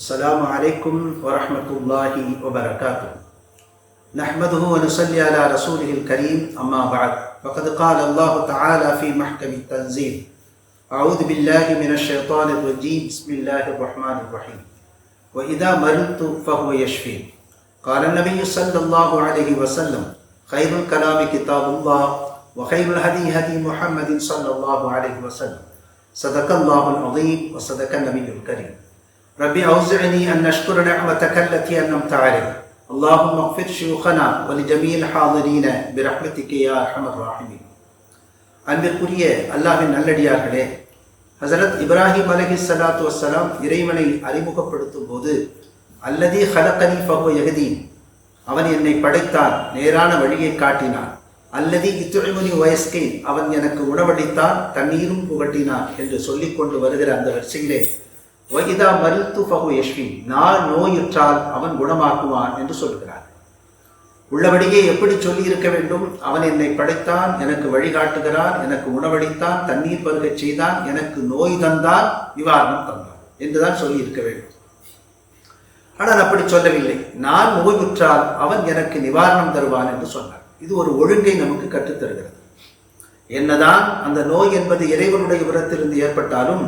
السلام عليكم ورحمة الله وبركاته. نحمده ونصلي على رسوله الكريم، أما بعد، فقد قال الله تعالى في محكم التنزيل: أعوذ بالله من الشيطان الرجيم، بسم الله الرحمن الرحيم. وإذا مرضت فهو يشفين. قال النبي صلى الله عليه وسلم: خير الكلام كتاب الله، وخير الهدي هدي محمد صلى الله عليه وسلم. صدق الله العظيم وصدق النبي الكريم. ربي أوزعني أن نشكر نعمتك التي أنعمت علي. اللهم اغفر شيوخنا ولجميع الحاضرين برحمتك يا أرحم الراحمين. அன்பிற்குரிய அல்லாஹ்வின் நல்லடியார்களே, ஹஸரத் இப்ராஹிம் அலைஹிஸ்ஸலாத்து வஸ்ஸலாம் இறைவனை அறிமுகப்படுத்தும் போது, அல்லதி ஹலகனி ஃபஹுவ யஹ்தீன், அவன் என்னை படைத்தான், நேரான வழியை காட்டினான். அல்லதி இத்உமுனி வயஸ்கீன், அவன் எனக்கு உணவளித்தான், தண்ணீரும் புகட்டினான் என்று சொல்லிக் கொண்டு வருகிற அந்த வரிசையிலே வஇதா மரித்து ஃபஹுவ யஷ்ஃபீன், நான் நோயுற்றால் அவன் குணமாக்குவான் என்று சொல்கிறார். உள்ளபடியே எப்படி சொல்லி இருக்க வேண்டும்? அவன் என்னை படைத்தான், எனக்கு வழிகாட்டுகிறான், எனக்கு உணவளித்தான், தண்ணீர் பருகச் செய்தான், எனக்கு நோய் தந்தான், நிவாரணம் தந்தான் என்றுதான் சொல்லி இருக்க வேண்டும். ஆனால் அப்படி சொல்லவில்லை. நான் நோயுற்றால் அவன் எனக்கு நிவாரணம் தருவான் என்று சொன்னார். இது ஒரு ஒழுங்கை நமக்கு கற்றுத்தருகிறது. என்னதான் அந்த நோய் என்பது இறைவனுடைய புறத்திலிருந்து ஏற்பட்டாலும்,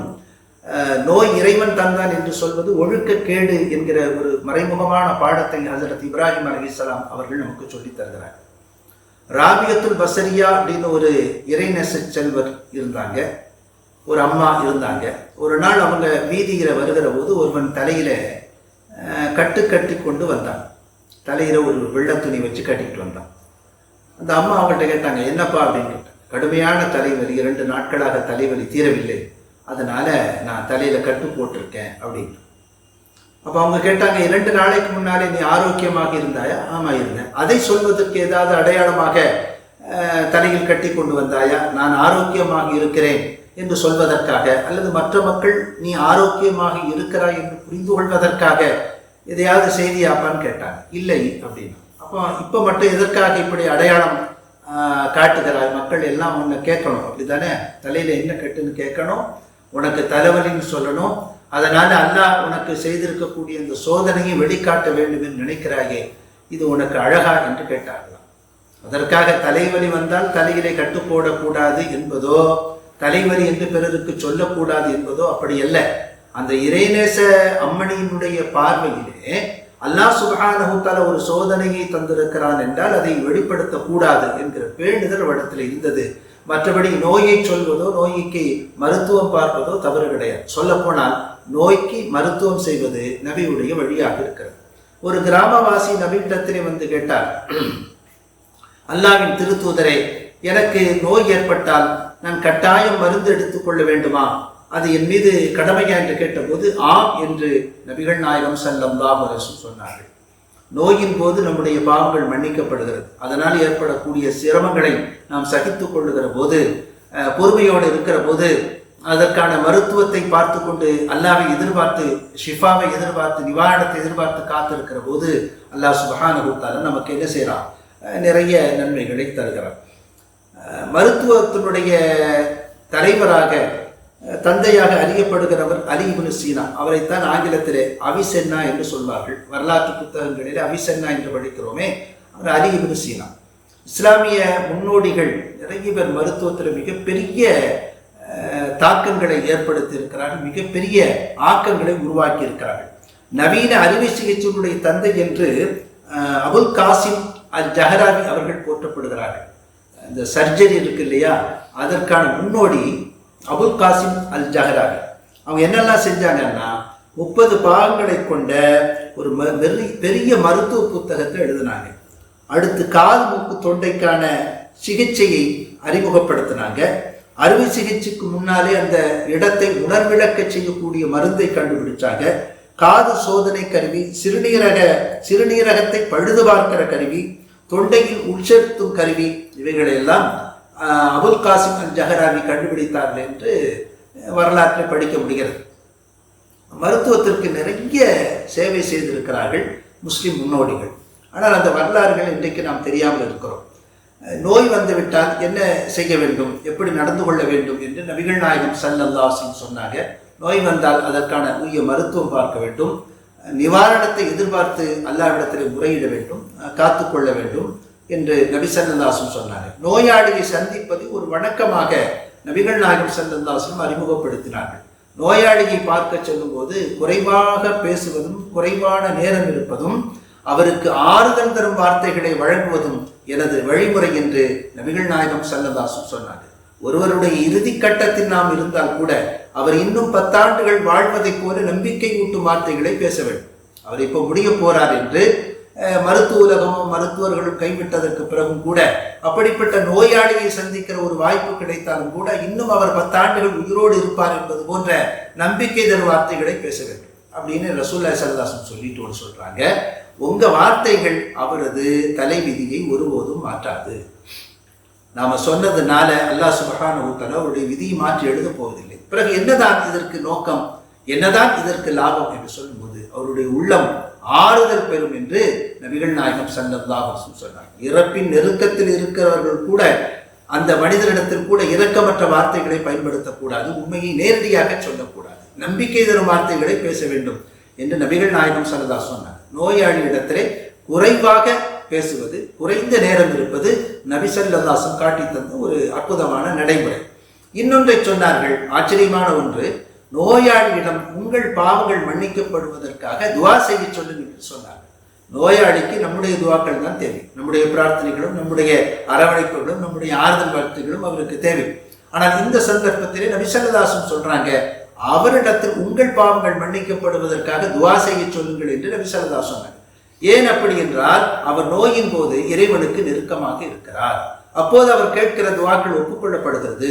நோய் இறைவன் தந்தான் என்று சொல்வது ஒழுக்கக்கேடு என்கிற ஒரு மறைமுகமான பாடத்தை ஹஸரத் இப்ராஹிம் அலைஹிஸ்ஸலாம் அவர்கள் நமக்கு சொல்லித் தருகிறார். ராபியத்துல் பஸரியா அப்படின்னு ஒரு இறைநேச செல்வர் இருந்தாங்க, ஒரு அம்மா இருந்தாங்க. ஒரு நாள் அவங்க வீதியில வருகிற போது ஒருவன் தலையில கட்டி கொண்டு வந்தான். தலையில ஒரு வெள்ளை துணி வச்சு கட்டிட்டு வந்தான். அந்த அம்மா அவங்கள்ட்ட கேட்டாங்க, என்னப்பா அப்படின்னு கேட்டாங்க. கடுமையான தலைவலி, 2 நாட்களாக தலைவலி தீரவில்லை, அதனால நான் தலையில கட்டு போட்டிருக்கேன் அப்படின்னு. அப்போ அவங்க கேட்டாங்க, 2 நாளைக்கு முன்னாலே நீ ஆரோக்கியமாக இருந்தாயா? ஆமா இருந்தேன். அதை சொல்வதற்கு ஏதாவது அடையாளமாக தலையில் கட்டி கொண்டு வந்தாயா? நான் ஆரோக்கியமாக இருக்கிறேன் என்று சொல்வதற்காக, அல்லது மற்ற மக்கள் நீ ஆரோக்கியமாக இருக்கிறாய் என்று புரிந்து கொள்வதற்காக எதையாவது செய்தியாப்பான்னு கேட்டாங்க. இல்லை அப்படின்னு. அப்போ இப்போ மட்டும் எதற்காக இப்படி அடையாளம் காட்டுகிறாய்? மக்கள் எல்லாம் உன்னை கேட்கணும், அப்படித்தானே? தலையில என்ன கட்டுன்னு கேட்கணும், உனக்கு தலைவலின்னு சொல்லணும். அதனால அல்லாஹ் உனக்கு செய்திருக்கக்கூடிய இந்த சோதனையை வெளிக்காட்ட வேண்டும் என்று நினைக்கிறாயே, இது உனக்கு அழகா என்று கேட்டார்களாம். அதற்காக தலைவலி வந்தால் தலையிலே கட்டு போடக்கூடாது என்பதோ, தலைவலி என்று பிறருக்கு சொல்லக்கூடாது என்பதோ அப்படி அல்ல. அந்த இறைநேச அம்மணியினுடைய பார்வையிலே அல்லாஹ் சுப்ஹானஹு தஆலா ஒரு சோதனையை தந்திருக்கிறான் என்றால் அதை வெளிப்படுத்தக்கூடாது என்கிற பேணுதல் இடத்துல இருந்தது. மற்றபடி நோயை சொல்வதோ, நோய்க்கு மருத்துவம் பார்ப்பதோ தவறு கிடையாது. சொல்ல போனால் நோய்க்கு மருத்துவம் செய்வது நபியுடைய வழியாக இருக்கிறது. ஒரு கிராமவாசி நபியிடத்திலே வந்து கேட்டார், அல்லாஹ்வின் திருத்தூதரே, எனக்கு நோய் ஏற்பட்டால் நான் கட்டாயம் மருந்து எடுத்துக்கொள்ள வேண்டுமா? அது என் மீது கடமையா என்று கேட்டபோது ஆம் என்று நபிகள் நாயகம் ஸல்லல்லாஹு அலைஹி வஸல்லம் சொன்னார்கள். நோயின் போது நம்முடைய பாவங்கள் மன்னிக்கப்படுகிறது. அதனால் ஏற்படக்கூடிய சிரமங்களை நாம் சகித்துக் கொள்ளுகிற போது, பொறுமையோடு இருக்கிற போது, அதற்கான மருத்துவத்தை பார்த்து கொண்டு அல்லாஹ்வை எதிர்பார்த்து, ஷிஃபாவை எதிர்பார்த்து, நிவாரணத்தை எதிர்பார்த்து காத்திருக்கிற போது அல்லாஹ் சுப்ஹானஹு தஆலா நமக்கு என்ன செய்யறான்? நிறைய நன்மைகளை தருகிறார். மருத்துவத்தினுடைய தலைவராக, தந்தையாக அறியப்படுகிறவர் அலி இப்னு சீனா. அவரைத்தான் ஆங்கிலத்திலே அவிசென்னா என்று சொல்வார்கள். வரலாற்று புத்தகங்களிலே அவிசென்னா என்று படிக்கிறோமே, அவர் அலி இப்னு சீனா. இஸ்லாமிய முன்னோடிகள் நிறைய பேர் மருத்துவத்தில் மிகப்பெரிய தாக்கங்களை ஏற்படுத்தி இருக்கிறார்கள், மிகப்பெரிய ஆக்கங்களை உருவாக்கி இருக்கிறார்கள். நவீன அறுவை சிகிச்சையினுடைய தந்தை என்று அபுல் காசிம் அல் ஜஹராவி அவர்கள் போற்றப்படுகிறார்கள். இந்த சர்ஜரி இருக்கு இல்லையா, அதற்கான முன்னோடி அபுல் காசிம் அல் ஜஹராவி. அவங்க என்னெல்லாம் செஞ்சாங்கன்னா, 30 பாகங்களை கொண்ட ஒரு பெரிய மருத்துவ புத்தகத்தை எழுதினாங்க. அடுத்து காது மூக்கு தொண்டைக்கான சிகிச்சையை அறிமுகப்படுத்தினாங்க. அறுவை சிகிச்சைக்கு முன்னாலே அந்த இடத்தை உணர்விழக்க செய்யக்கூடிய மருந்தை கண்டுபிடிச்சாங்க. காது சோதனை கருவி, சிறுநீரகத்தை பழுது பார்க்கிற கருவி, தொண்டையில் உட்செலுத்தும் கருவி, இவைகளெல்லாம் அபுல் காசிம் அல் ஜஹராவி கண்டுபிடித்தார்கள் என்று வரலாற்றை படிக்க முடிகிறது. மருத்துவத்திற்கு நிறைய சேவை செய்திருக்கிறார்கள் முஸ்லிம் முன்னோடிகள். ஆனால் அந்த வரலாறுகள் இன்றைக்கு நாம் தெரியாமல் இருக்கிறோம். நோய் வந்துவிட்டால் என்ன செய்ய வேண்டும், எப்படி நடந்து கொள்ள வேண்டும் என்று நபிகள் நாயகம் ஸல்லல்லாஹு அலைஹி வஸல்லம் சொன்னாங்க. நோய் வந்தால் அதற்கான உரிய மருத்துவம் பார்க்க வேண்டும். நிவாரணத்தை எதிர்பார்த்து அல்லாஹ்விடத்தில் முறையிட வேண்டும், காத்துக்கொள்ள வேண்டும் என்று நபி ஸல்லல்லாஹு அலைஹி வஸல்லம் சொன்னார்கள். நோயாளியை சந்திப்பது ஒரு வணக்கமாக நபிகள் நாயகம் ஸல்லல்லாஹு அலைஹி வஸல்லம் அறிமுகப்படுத்தினார்கள். நோயாளியை பார்க்க செல்லும்போது குறைவாக பேசுவதும் குறைவான நேரம் இருப்பதும் அவருக்கு ஆறுதல் தரும் வார்த்தைகளை வழங்குவதும் எனது வழிமுறை என்று நபிகள் நாயகம் ஸல்லல்லாஹு அலைஹி வஸல்லம் சொன்னார்கள். ஒருவருடைய இறுதி கட்டத்தில் நாம் இருந்தால் கூட அவர் இன்னும் 10 ஆண்டுகள் வாழ்வதைப் போல நம்பிக்கை ஊட்டும் வார்த்தைகளை பேச வேண்டும். அவர் இப்போ முடிய போறார் என்று மருத்துவ உலகமும் மருத்துவர்களும் கைவிட்டதற்கு பிறகும் கூட அப்படிப்பட்ட நோயாளியை சந்திக்கிற ஒரு வாய்ப்பு கிடைத்தாலும் கூட இன்னும் அவர் 10 ஆண்டுகள் உயிரோடு இருப்பார் என்பது போன்ற நம்பிக்கை தரும் வார்த்தைகளை பேச வேண்டும் அப்படின்னு ரசூலுல்லாஹி ஸல்லல்லாஹு அலைஹி வஸல்லம் சொல்லிட்டு சொல்றாங்க. உங்க வார்த்தைகள் அவரது தலைவிதியை ஒருபோதும் மாற்றாது. நாம சொன்னதுனால அல்லாஹ் சுப்ஹானஹு வ தஆலா அவருடைய விதியை மாற்றி எழுத போவதில்லை. பிறகு என்னதான் இதற்கு நோக்கம், என்னதான் இதற்கு லாபம் என்று சொல்லும்போது அவருடைய உள்ளம் ஆறுதல் பெறும் என்று நபிகள் நாயகம் ஸல்லல்லாஹு அலைஹி வஸல்லம் சொன்னார். இறப்பின் நெருக்கத்தில் இருக்கிறவர்கள் கூட அந்த மனிதனிடத்தில் கூட இரக்கமற்ற வார்த்தைகளை பயன்படுத்தக்கூடாது, உண்மையை நேரடியாக சொல்லக்கூடாது, நம்பிக்கை தரும் வார்த்தைகளை பேச வேண்டும் என்று நபிகள் நாயகம் ஸல்லல்லாஹு அலைஹி வஸல்லம் சொன்னார். நோயாளியிடத்திலே குறைவாக பேசுவது, குறைந்த நேரம் இருப்பது நபி ஸல்லல்லாஹு அலைஹி வஸல்லம் காட்டி தந்த ஒரு அற்புதமான நடைமுறை. இன்னொன்றை சொன்னார்கள், ஆச்சரியமான ஒன்று, நோயாளியிடம் உங்கள் பாவங்கள் மன்னிக்கப்படுவதற்காக துவா செய்ய சொல்லுங்கள் என்று சொன்னார்கள். நோயாளிக்கு நம்முடைய துவாக்கள் தான் தேவை, நம்முடைய பிரார்த்தனைகளும் நம்முடைய அரவணைப்புகளும் நம்முடைய ஆறுதல் வார்த்தைகளும் அவருக்கு தேவை. ஆனால் இந்த சந்தர்ப்பத்திலே நபி ஸல்லல்லாஹு அலைஹி வஸல்லம் சொல்றாங்க, அவரிடத்தில் உங்கள் பாவங்கள் மன்னிக்கப்படுவதற்காக துவா செய்ய சொல்லுங்கள் என்று நபி ஸல்லல்லாஹு அலைஹி வஸல்லம் சொன்னாங்க. ஏன் அப்படி என்றால் அவர் நோயின் போது இறைவனுக்கு நெருக்கமாக இருக்கிறார். அப்போது அவர் கேட்கிற துவாக்கள் ஒப்புக்கொள்ளப்படுகிறது.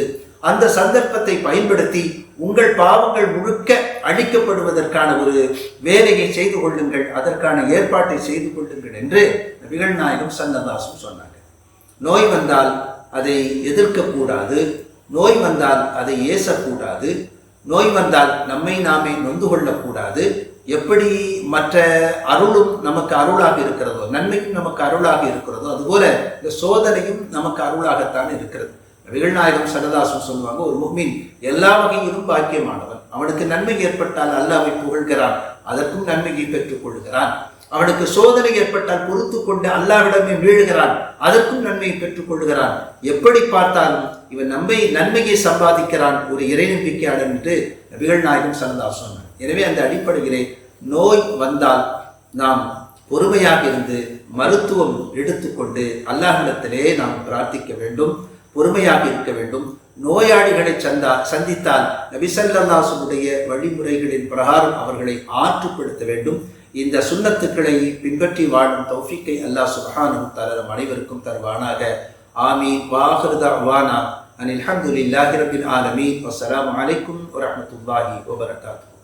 அந்த சந்தர்ப்பத்தை பயன்படுத்தி உங்கள் பாவங்கள் முழுக்க அழிக்கப்படுவதற்கான ஒரு வேலையை செய்து கொள்ளுங்கள், அதற்கான ஏற்பாட்டை செய்து கொள்ளுங்கள் என்று நபிகள் நாயகம் ஸல்லல்லாஹு அலைஹி வஸல்லம் சொன்னாங்க. நோய் வந்தால் அதை எதிர்க்கக்கூடாது, நோய் வந்தால் அதை ஏசக்கூடாது, நோய் வந்தால் நம்மை நாமே நொந்து கொள்ளக்கூடாது. எப்படி மற்ற அருளும் நமக்கு அருளாக இருக்கிறதோ, நன்மையும் நமக்கு அருளாக இருக்கிறதோ, அதுபோல இந்த சோதனையும் நமக்கு அருளாகத்தான் இருக்கிறது. நபிகள் நாயகம் ஸல்லல்லாஹு அலைஹி வஸல்லம் சொல்லுவாங்க, ஒரு முஃமின் எல்லா வகையிலும் பாக்கியமானவன். அவனுக்கு நன்மை ஏற்பட்டால் அல்லாஹ்வை புகழ்கிறான், அதற்கும் நன்மையை பெற்றுக் கொள்கிறான். அவனுக்கு சோதனை ஏற்பட்டால் பொறுத்து கொண்டு அல்லாஹ்விடமே வீழுகிறான், அதற்கும் நன்மையை பெற்றுக் கொள்கிறான். எப்படி பார்த்தாலும் இவன் நன்மையை சம்பாதிக்கிறான், ஒரு இறை நம்பிக்கையாளன் என்று நபிகள் நாயகம் ஸல்லல்லாஹு அலைஹி வஸல்லம். எனவே அந்த அடிப்படையிலே நோய் வந்தால் நாம் பொறுமையாக இருந்து மருத்துவம் எடுத்துக்கொண்டு அல்லாஹ்விடத்திலே நாம் பிரார்த்திக்க வேண்டும், பொறுமையாக இருக்க வேண்டும். நோயாளிகளை சந்தித்தால் நபி ஸல்லல்லாஹு அலைஹி வஸல்லம் வழிமுறைகளின் பிரகாரம் அவர்களை ஆற்றுப்படுத்த வேண்டும். இந்த சுன்னத்துக்களை பின்பற்றி வாழும் தௌஃபீக்கை அல்லாஹ் சுப்ஹானஹு வ தஆலா நம் அனைவருக்கும் தருவானாக. ஆமீன். வாஹிரு தஅவானா அனில் ஹம்துலில்லாஹி ரப்பில் ஆலமீன். வஸ்ஸலாமு அலைக்கும் வரஹ்மத்துல்லாஹி வபரகாத்துஹு.